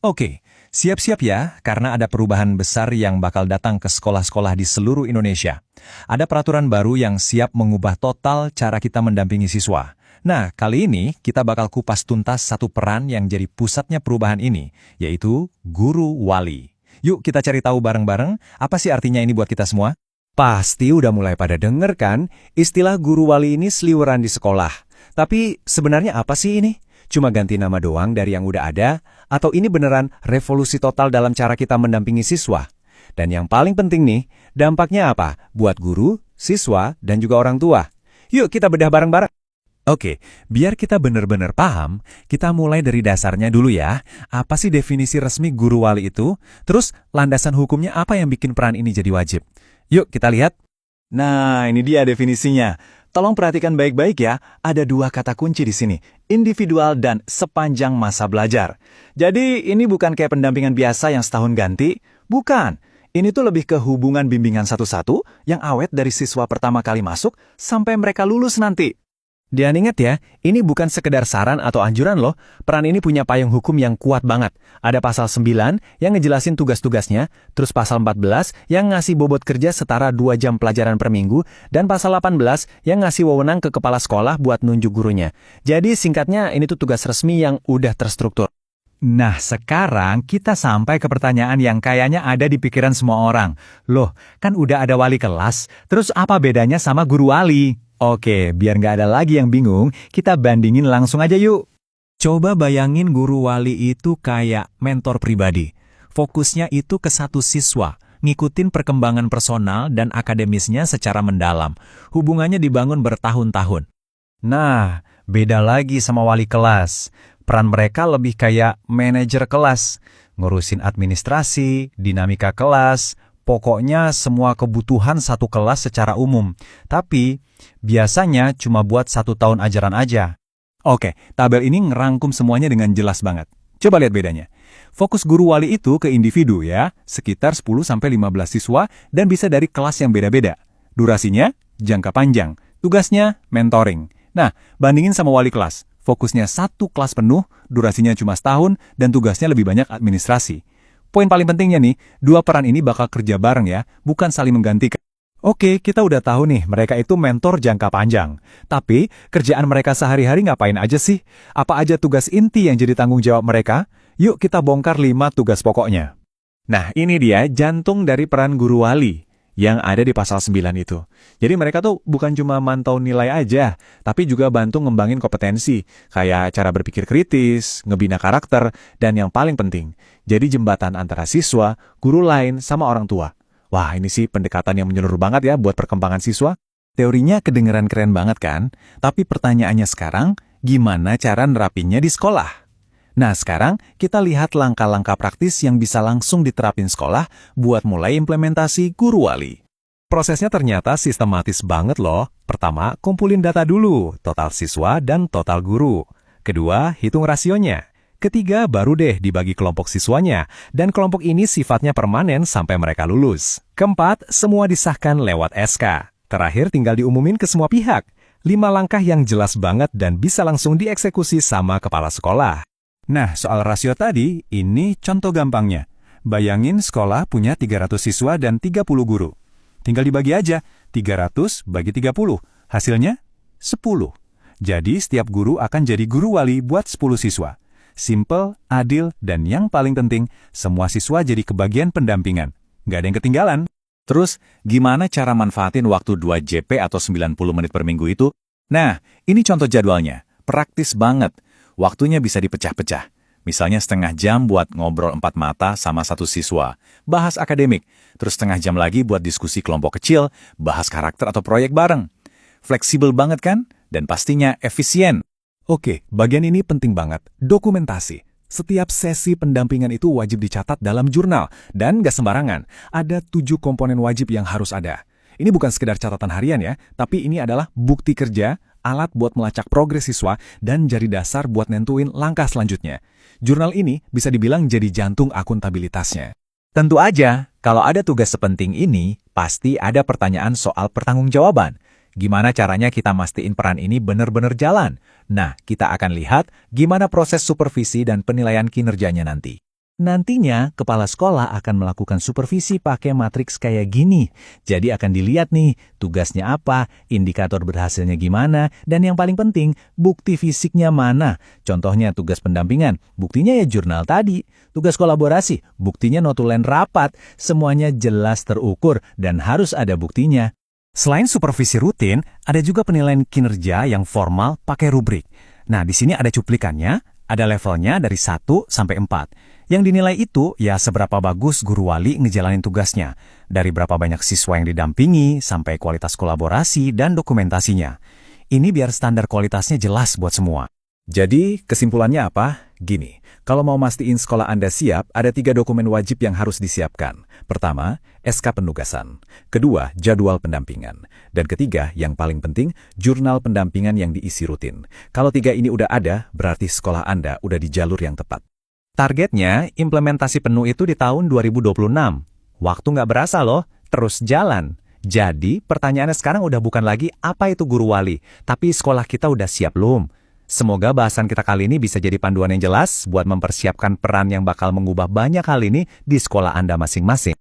Oke, siap-siap ya, karena ada perubahan besar yang bakal datang ke sekolah-sekolah di seluruh Indonesia. Ada peraturan baru yang siap mengubah total cara kita mendampingi siswa. Nah, kali ini kita bakal kupas tuntas satu peran yang jadi pusatnya perubahan ini, yaitu guru wali. Yuk kita cari tahu bareng-bareng, apa sih artinya ini buat kita semua? Pasti udah mulai pada denger kan, istilah guru wali ini seliweran di sekolah. Tapi sebenarnya apa sih ini? Cuma ganti nama doang dari yang udah ada? Atau ini beneran revolusi total dalam cara kita mendampingi siswa? Dan yang paling penting nih, dampaknya apa? Buat guru, siswa, dan juga orang tua. Yuk kita bedah bareng-bareng. Oke, biar kita benar-benar paham, kita mulai dari dasarnya dulu ya. Apa sih definisi resmi guru wali itu? Terus landasan hukumnya apa yang bikin peran ini jadi wajib? Yuk kita lihat. Nah, ini dia definisinya. Tolong perhatikan baik-baik ya, ada dua kata kunci di sini, individual dan sepanjang masa belajar. Jadi ini bukan kayak pendampingan biasa yang setahun ganti, bukan. Ini tuh lebih ke hubungan bimbingan satu-satu yang awet dari siswa pertama kali masuk sampai mereka lulus nanti. Dan ingat ya, ini bukan sekedar saran atau anjuran loh. Peran ini punya payung hukum yang kuat banget. Ada pasal 9 yang ngejelasin tugas-tugasnya, terus pasal 14 yang ngasih bobot kerja setara 2 jam pelajaran per minggu, dan pasal 18 yang ngasih wewenang ke kepala sekolah buat nunjuk gurunya. Jadi singkatnya ini tuh tugas resmi yang udah terstruktur. Nah, sekarang kita sampai ke pertanyaan yang kayaknya ada di pikiran semua orang. Loh, kan udah ada wali kelas, terus apa bedanya sama guru wali? Oke, biar nggak ada lagi yang bingung, kita bandingin langsung aja yuk. Coba bayangin guru wali itu kayak mentor pribadi. Fokusnya itu ke satu siswa, ngikutin perkembangan personal dan akademisnya secara mendalam. Hubungannya dibangun bertahun-tahun. Nah, beda lagi sama wali kelas. Peran mereka lebih kayak manajer kelas, ngurusin administrasi, dinamika kelas, pokoknya semua kebutuhan satu kelas secara umum. Tapi, biasanya cuma buat 1 tahun ajaran aja. Oke, tabel ini ngerangkum semuanya dengan jelas banget. Coba lihat bedanya. Fokus guru wali itu ke individu ya, sekitar 10-15 siswa dan bisa dari kelas yang beda-beda. Durasinya, jangka panjang. Tugasnya, mentoring. Nah, bandingin sama wali kelas. Fokusnya 1 kelas penuh, durasinya cuma setahun, dan tugasnya lebih banyak administrasi. Poin paling pentingnya nih, 2 peran ini bakal kerja bareng ya, bukan saling menggantikan. Oke, kita udah tahu nih, mereka itu mentor jangka panjang. Tapi, kerjaan mereka sehari-hari ngapain aja sih? Apa aja tugas inti yang jadi tanggung jawab mereka? Yuk kita bongkar 5 tugas pokoknya. Nah, ini dia jantung dari peran guru wali yang ada di pasal 9 itu. Jadi mereka tuh bukan cuma mantau nilai aja, tapi juga bantu ngembangin kompetensi, kayak cara berpikir kritis, ngebina karakter, dan yang paling penting, jadi jembatan antara siswa, guru lain, sama orang tua. Wah, ini sih pendekatan yang menyeluruh banget ya buat perkembangan siswa. Teorinya kedengeran keren banget kan? Tapi pertanyaannya sekarang, gimana cara nerapinnya di sekolah? Nah, sekarang kita lihat langkah-langkah praktis yang bisa langsung diterapin sekolah buat mulai implementasi guru wali. Prosesnya ternyata sistematis banget loh. Pertama, kumpulin data dulu, total siswa dan total guru. Kedua, hitung rasionya. Ketiga, baru deh dibagi kelompok siswanya, dan kelompok ini sifatnya permanen sampai mereka lulus. Keempat, semua disahkan lewat SK. Terakhir, tinggal diumumin ke semua pihak. 5 langkah yang jelas banget dan bisa langsung dieksekusi sama kepala sekolah. Nah, soal rasio tadi, ini contoh gampangnya. Bayangin sekolah punya 300 siswa dan 30 guru. Tinggal dibagi aja, 300 bagi 30. Hasilnya, 10. Jadi, setiap guru akan jadi guru wali buat 10 siswa. Simple, adil, dan yang paling penting, semua siswa jadi kebagian pendampingan. Nggak ada yang ketinggalan. Terus, gimana cara manfaatin waktu 2 JP atau 90 menit per minggu itu? Nah, ini contoh jadwalnya. Praktis banget. Waktunya bisa dipecah-pecah. Misalnya setengah jam buat ngobrol 4 mata sama 1 siswa, bahas akademik, terus setengah jam lagi buat diskusi kelompok kecil, bahas karakter atau proyek bareng. Fleksibel banget kan? Dan pastinya efisien. Oke, bagian ini penting banget. Dokumentasi. Setiap sesi pendampingan itu wajib dicatat dalam jurnal, dan gak sembarangan. Ada 7 komponen wajib yang harus ada. Ini bukan sekedar catatan harian ya, tapi ini adalah bukti kerja, alat buat melacak progres siswa, dan jari dasar buat nentuin langkah selanjutnya. Jurnal ini bisa dibilang jadi jantung akuntabilitasnya. Tentu aja, kalau ada tugas sepenting ini, pasti ada pertanyaan soal pertanggungjawaban. Gimana caranya kita mastiin peran ini benar-benar jalan? Nah, kita akan lihat gimana proses supervisi dan penilaian kinerjanya nanti. Nantinya, kepala sekolah akan melakukan supervisi pakai matriks kayak gini. Jadi akan dilihat nih, tugasnya apa, indikator berhasilnya gimana, dan yang paling penting, bukti fisiknya mana. Contohnya tugas pendampingan, buktinya ya jurnal tadi. Tugas kolaborasi, buktinya notulen rapat. Semuanya jelas terukur dan harus ada buktinya. Selain supervisi rutin, ada juga penilaian kinerja yang formal pakai rubrik. Nah, di sini ada cuplikannya, ada levelnya dari 1 sampai 4. Yang dinilai itu ya seberapa bagus guru wali ngejalanin tugasnya, dari berapa banyak siswa yang didampingi, sampai kualitas kolaborasi dan dokumentasinya. Ini biar standar kualitasnya jelas buat semua. Jadi, kesimpulannya apa? Gini, kalau mau mastiin sekolah Anda siap, ada 3 dokumen wajib yang harus disiapkan. Pertama, SK penugasan. Kedua, jadwal pendampingan. Dan ketiga, yang paling penting, jurnal pendampingan yang diisi rutin. Kalau 3 ini udah ada, berarti sekolah Anda udah di jalur yang tepat. Targetnya, implementasi penuh itu di tahun 2026. Waktu nggak berasa loh, terus jalan. Jadi, pertanyaannya sekarang udah bukan lagi apa itu guru wali, tapi sekolah kita udah siap belum? Semoga bahasan kita kali ini bisa jadi panduan yang jelas buat mempersiapkan peran yang bakal mengubah banyak hal ini di sekolah Anda masing-masing.